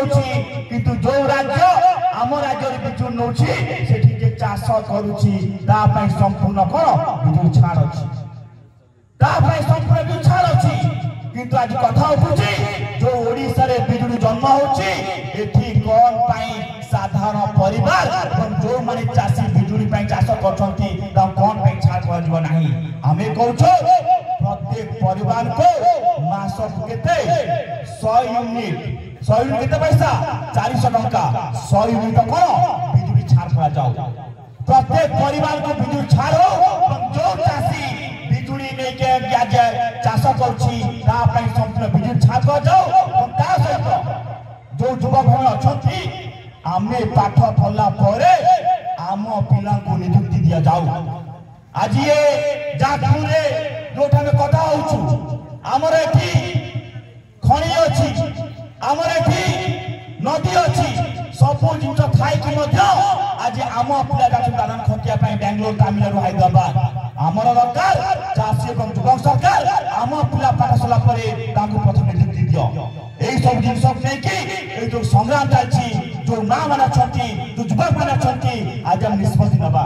नौछि किंतु जो राज्य आम राज्य बिजुली नौछि सेठी जे चाष करूछि ता पई संपूर्ण कोन बिजुली छाड़ अछि ता पई संपूर्ण बिजुली छाड़ अछि किंतु आज कथा उठुछि जो ओडिसा रे बिजुली जन्म होछि एठी कोन पई साधारण परिवार एवं जो माने चासी बिजुली पई चाष करछंती ता कोन पई छाड़ करजो नाही हमें कहछो प्रत्येक परिवार को मासक केते 100 यूनिट केते पैसा 400 टंका 100 यूनिट कोन बिजुली छाड़ करा जाओ प्रत्येक परिवार को बिजुली छाड़ो जो चासी बिजुली नै के गाजे चाष करछि ता पई संपूर्ण बिजुली छाड़ कर जाओ ता सहित जो युवक हम अछंती आमे पाठ पढला परे आम पिला को नियुक्ति दिया जाओ आज ये जातपुर रे जोठा में कथा होछु हमर एठी खणी अछि हमर एठी नदी अछि सब जिंस थाई कि मध्य आज आम पिला जात दान खटिया पई बेंगलोर तमिलनाडु हैदराबाद हमर सरकार चासी एवं युवक सरकार आम पिला पाठ सला परे ताकू प्रथम नियुक्ति दियो एई सब जिंस नै कि ए जो संग्राम चालछि जो मां माने छथि जो युवक माने छथि आज हम निष्पत्ति नबा।